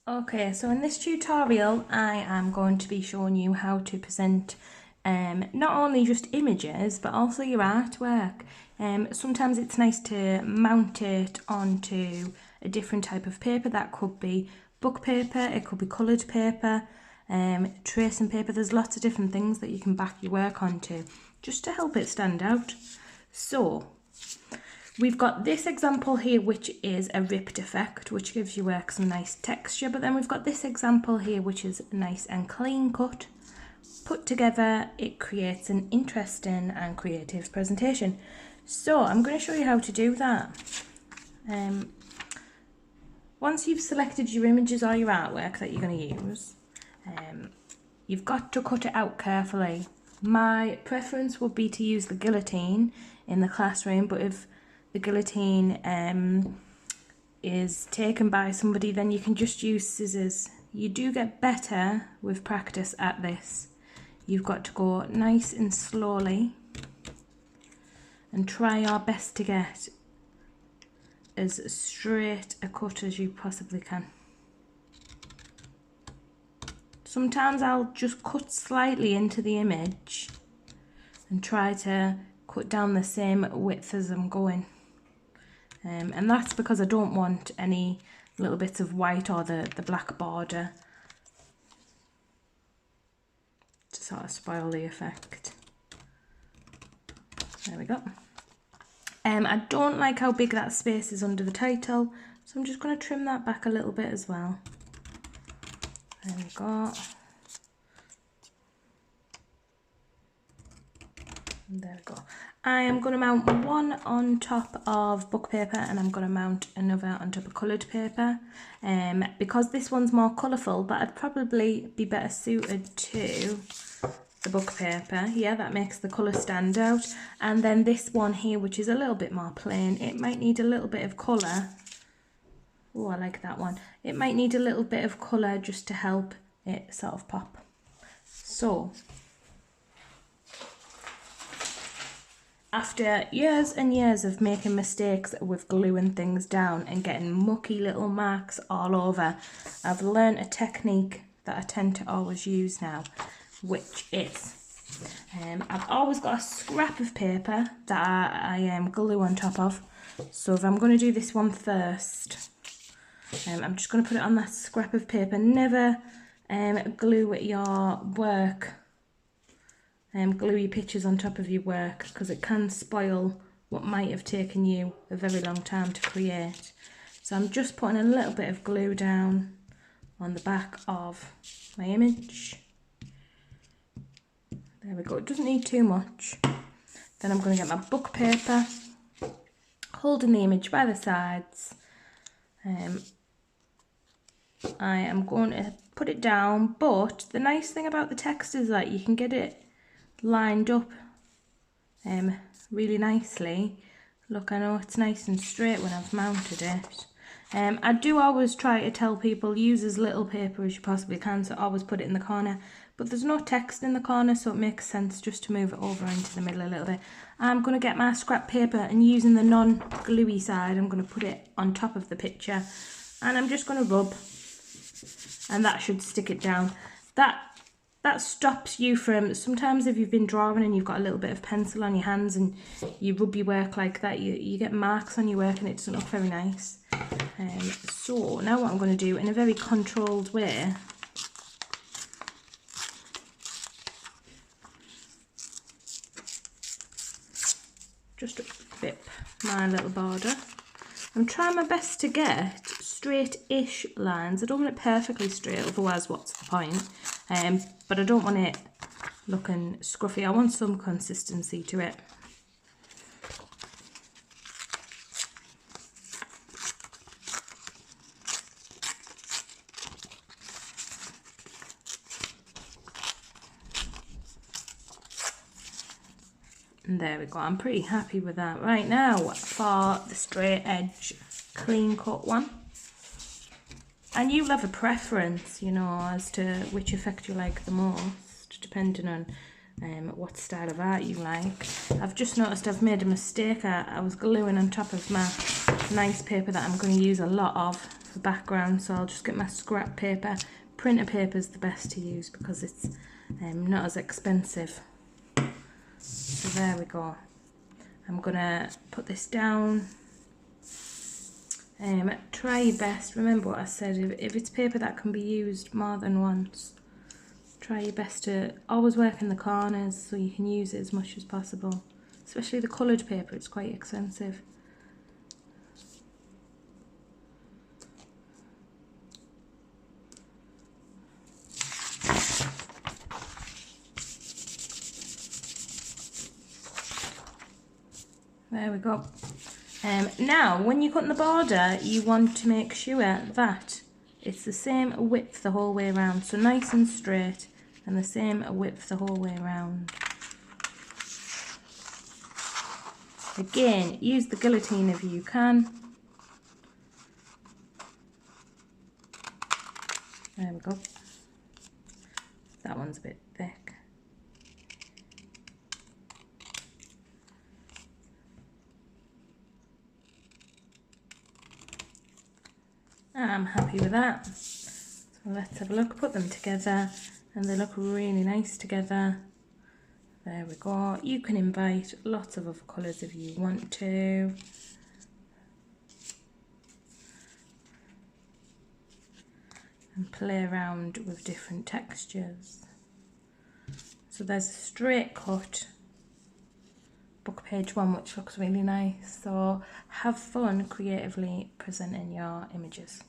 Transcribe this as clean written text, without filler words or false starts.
Okay, so in this tutorial I am going to be showing you how to present not only just images but also your artwork. Sometimes it's nice to mount it onto a different type of paper. That could be book paper, it could be coloured paper, tracing paper. There's lots of different things that you can back your work onto just to help it stand out. So we've got this example here, which is a ripped effect, which gives your work some nice texture. But then we've got this example here, which is nice and clean cut. Put together, it creates an interesting and creative presentation. So I'm going to show you how to do that. Once you've selected your images or your artwork that you're going to use, you've got to cut it out carefully. My preference would be to use the guillotine in the classroom, but if the guillotine is taken by somebody, then you can just use scissors. You do get better with practice at this. You've got to go nice and slowly and try your best to get as straight a cut as you possibly can. Sometimes I'll just cut slightly into the image and try to cut down the same width as I'm going. And that's because I don't want any little bits of white or the black border to sort of spoil the effect. There we go. I don't like how big that space is under the title, so I'm just going to trim that back a little bit as well. There we go. And there we go. I am going to mount one on top of book paper and I'm going to mount another on top of coloured paper. Because this one's more colourful, that'd probably be better suited to the book paper. Yeah, that makes the colour stand out. And then this one here, which is a little bit more plain, it might need a little bit of colour. Oh, I like that one. It might need a little bit of colour just to help it sort of pop. So, after years and years of making mistakes with gluing things down and getting mucky little marks all over, I've learned a technique that I tend to always use now, which is I've always got a scrap of paper that I glue on top of. So if I'm going to do this one first, I'm just going to put it on that scrap of paper. Never glue your work, glue your pictures on top of your work, because it can spoil what might have taken you a very long time to create. So I'm just putting a little bit of glue down on the back of my image. There we go, it doesn't need too much. Then I'm going to get my book paper, holding the image by the sides. I am going to put it down, but the nice thing about the text is that you can get it lined up really nicely. Look, I know it's nice and straight when I've mounted it. I do always try to tell people use as little paper as you possibly can, so always put it in the corner, but there's no text in the corner, so it makes sense just to move it over into the middle a little bit. I'm going to get my scrap paper and using the non-gluey side, I'm going to put it on top of the picture and I'm just going to rub, and that should stick it down. That stops you from, sometimes if you've been drawing and you've got a little bit of pencil on your hands and you rub your work like that, you get marks on your work and it doesn't look very nice. So now what I'm going to do in a very controlled way, just rip my little border. I'm trying my best to get straight-ish lines. I don't want it perfectly straight, otherwise what's the point? But I don't want it looking scruffy. I want some consistency to it. And there we go, I'm pretty happy with that. Right now, for the straight edge, clean cut one. And you'll have a preference, you know, as to which effect you like the most, depending on what style of art you like. I've just noticed I've made a mistake. I was gluing on top of my nice paper that I'm going to use a lot of for background, so I'll just get my scrap paper. Printer paper is the best to use because it's not as expensive. So there we go. I'm gonna put this down. Try your best. Remember what I said, if it's paper that can be used more than once, try your best to always work in the corners so you can use it as much as possible. Especially the coloured paper, it's quite expensive. There we go. Now, when you're cutting the border, you want to make sure that it's the same width the whole way around. So nice and straight and the same width the whole way around. Again, use the guillotine if you can. There we go. That one's a bit thick. I'm happy with that. So let's have a look, put them together, and they look really nice together. There we go. You can invite lots of other colours if you want to. And play around with different textures. So there's a straight cut book page one, which looks really nice. So have fun creatively presenting your images.